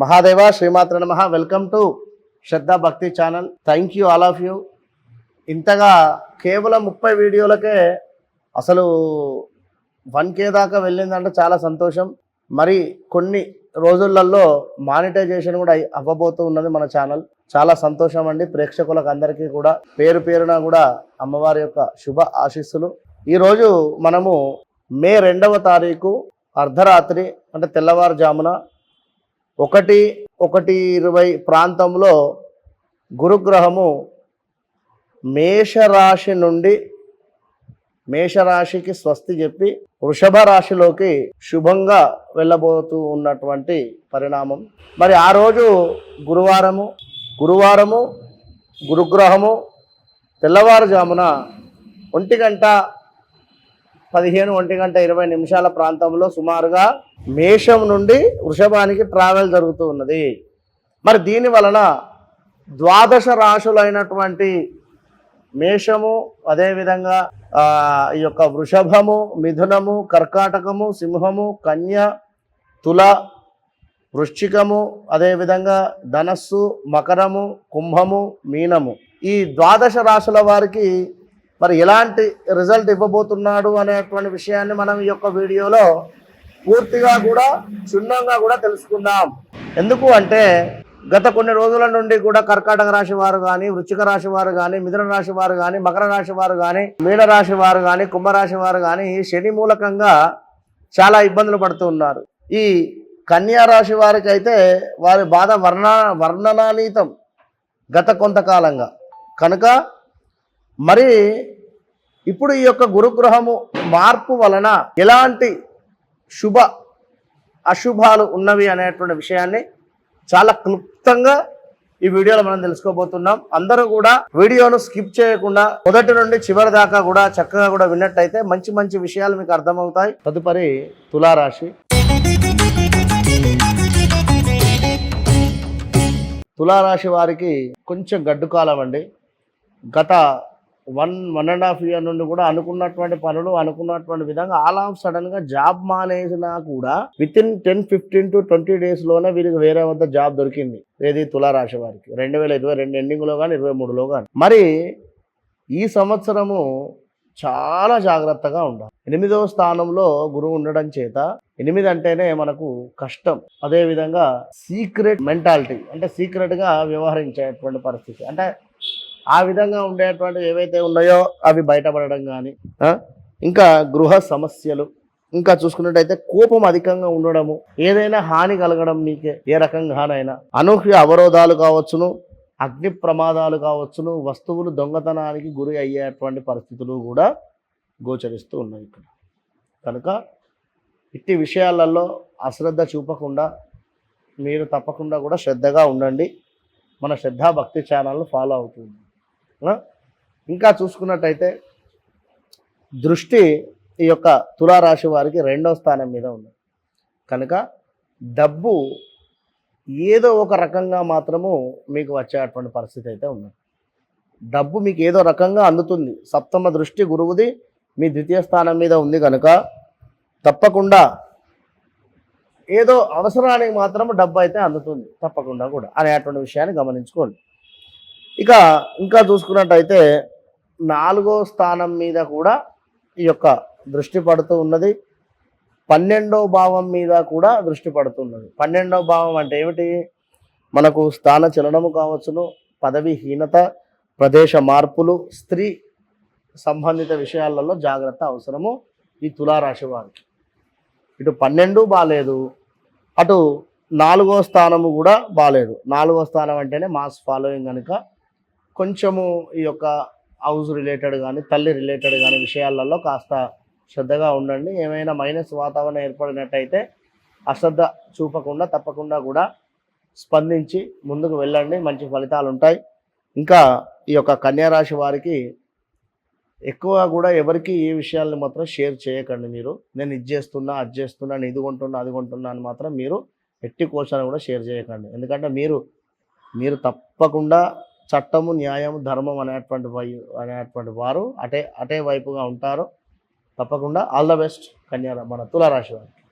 మహాదేవ శ్రీమాత్ర నమః. Welcome to శ్రద్ధా భక్తి channel. Thank you all of you. ఇంతగా కేవలం 30 వీడియోలకే అసలు 1K దాకా వెళ్ళిందంటే చాలా సంతోషం. మరి కొన్ని రోజులలో మానిటైజేషన్ కూడా అవ్వబోతూ ఉన్నది మన ఛానల్. చాలా సంతోషం అండి. ప్రేక్షకులకు అందరికీ కూడా పేరు పేరున కూడా అమ్మవారి యొక్క శుభ ఆశీస్సులు. ఈరోజు మనము మే 2వ తారీఖు అర్ధరాత్రి అంటే తెల్లవారుజామున 1:20 ప్రాంతంలో గురుగ్రహము మేషరాశి నుండి మేషరాశికి స్వస్తి చెప్పి వృషభ రాశిలోకి శుభంగా వెళ్ళబోతూ ఉన్నటువంటి పరిణామం. మరి ఆ రోజు గురువారము గురుగ్రహము తెల్లవారుజామున 1:20 ప్రాంతంలో సుమారుగా మేషం నుండి వృషభానికి ట్రావెల్ జరుగుతూ ఉన్నది. మరి దీని వలన ద్వాదశ రాశులైనటువంటి మేషము, అదేవిధంగా ఈ యొక్క వృషభము, మిథునము, కర్కాటకము, సింహము, కన్య, తుల, వృశ్చికము, అదేవిధంగా ధనస్సు, మకరము, కుంభము, మీనము, ఈ ద్వాదశ రాశుల వారికి మరి ఎలాంటి రిజల్ట్ ఇవ్వబోతున్నాడు అనేటువంటి విషయాన్ని మనం ఈ యొక్క వీడియోలో పూర్తిగా కూడా క్షుణ్ణంగా కూడా తెలుసుకుందాం. ఎందుకు అంటే గత కొన్ని రోజుల నుండి కూడా కర్కాటక రాశి వారు కానీ, వృశ్చిక రాశి వారు కానీ, మిథున రాశి వారు కానీ, మకర రాశి వారు కానీ, మీనరాశి వారు కానీ, కుంభరాశి వారు కానీ శని మూలకంగా చాలా ఇబ్బందులు పడుతూ ఉన్నారు. ఈ కన్యా రాశి వారికి అయితే వారి బాధ వర్ణనాతీతం గత కొంతకాలంగా కనుక మరి ఇప్పుడు ఈ యొక్క గురుగ్రహము మార్పు వలన ఎలాంటి శుభ అశుభాలు ఉన్నవి అనేటువంటి విషయాన్ని చాలా క్లుప్తంగా ఈ వీడియోలో మనం తెలుసుకోబోతున్నాం. అందరూ కూడా వీడియోను స్కిప్ చేయకుండా మొదటి నుండి చివరి దాకా కూడా చక్కగా కూడా విన్నట్టయితే మంచి మంచి విషయాలు మీకు అర్థమవుతాయి. తదుపరి తులారాశి. తులారాశి వారికి కొంచెం గడ్డు కాలం అండి. గత 1.5 ఇయర్ నుండి కూడా అనుకున్నటువంటి పనులు అనుకున్నటువంటి విధంగా ఆల్ ఆఫ్ సడన్ గా జాబ్ మానేసినా కూడా విత్ ఇన్ 10-15 to 20 డేస్ లోనే వీరికి వేరే వద్ద జాబ్ దొరికింది. ఏది తులారాశి వారికి 2022 ఎండింగ్ లో కానీ 23లో కానీ. మరి ఈ సంవత్సరము చాలా జాగ్రత్తగా ఉండాలి. 8వ స్థానంలో గురువు ఉండడం చేత 8 అంటేనే మనకు కష్టం. అదేవిధంగా సీక్రెట్ మెంటాలిటీ అంటే సీక్రెట్ గా వ్యవహరించేటువంటి పరిస్థితి, అంటే ఆ విధంగా ఉండేటువంటి ఏవైతే ఉన్నాయో అవి బయటపడడం కానీ, ఇంకా గృహ సమస్యలు, ఇంకా చూసుకున్నట్టయితే కోపం అధికంగా ఉండడము, ఏదైనా హాని కలగడం మీకే ఏ రకంగానైనా, అనూహ్య అవరోధాలు కావచ్చును, అగ్ని ప్రమాదాలు కావచ్చును, వస్తువులు దొంగతనానికి గురి అయ్యేటువంటి పరిస్థితులు కూడా గోచరిస్తూ ఉన్నాయి ఇక్కడ. కనుక ఇట్టి విషయాలలో అశ్రద్ధ చూపకుండా మీరు తప్పకుండా కూడా శ్రద్ధగా ఉండండి. మన శ్రద్ధా భక్తి ఛానల్ను ఫాలో అవుతుంది. ఇంకా చూసుకున్నట్టయితే దృష్టి ఈ యొక్క తులారాశి వారికి 2వ స్థానం మీద ఉంది. కనుక డబ్బు ఏదో ఒక రకంగా మాత్రము మీకు వచ్చేటువంటి పరిస్థితి అయితే ఉంది. డబ్బు మీకు ఏదో రకంగా అందుతుంది. సప్తమ దృష్టి గురువుది మీ 2వ స్థానం మీద ఉంది కనుక తప్పకుండా ఏదో అవసరానికి మాత్రం డబ్బు అయితే అందుతుంది తప్పకుండా కూడా అనేటువంటి విషయాన్ని గమనించుకోండి. ఇంకా చూసుకున్నట్టయితే 4వ స్థానం మీద కూడా ఈ యొక్క దృష్టి పడుతూ ఉన్నది. 12వ భావం మీద కూడా దృష్టి పడుతున్నది. 12వ భావం అంటే ఏమిటి? మనకు స్థాన చలనము కావచ్చును, పదవీహీనత, ప్రదేశ మార్పులు, స్త్రీ సంబంధిత విషయాలలో జాగ్రత్త అవసరము ఈ తులారాశి వారికి. ఇటు 12 బాలేదు, అటు 4వ స్థానము కూడా బాలేదు. 4వ స్థానం అంటేనే మాస్ ఫాలోయింగ్ కనుక కొంచెము ఈ యొక్క హౌస్ రిలేటెడ్ కానీ, తల్లి రిలేటెడ్ కానీ విషయాలలో కాస్త శ్రద్ధగా ఉండండి. ఏమైనా మైనస్ వాతావరణం ఏర్పడినట్టయితే అశ్రద్ధ చూపకుండా తప్పకుండా కూడా స్పందించి ముందుకు వెళ్ళండి, మంచి ఫలితాలు ఉంటాయి. ఇంకా ఈ యొక్క కన్యారాశి వారికి ఎక్కువ కూడా ఎవరికి ఈ విషయాలను మాత్రం షేర్ చేయకండి. మీరు నేను ఇది చేస్తున్నా, అది చేస్తున్నా, నేను ఇది కొంటున్నా, అది కొంటున్నా అని మాత్రం మీరు ఎట్టి కోశాన్ని కూడా షేర్ చేయకండి. ఎందుకంటే మీరు తప్పకుండా చట్టము, న్యాయం, ధర్మం అనేటువంటి వారు అటే వైపుగా ఉంటారు. తప్పకుండా ఆల్ ద బెస్ట్ మన తులారాశి వారికి.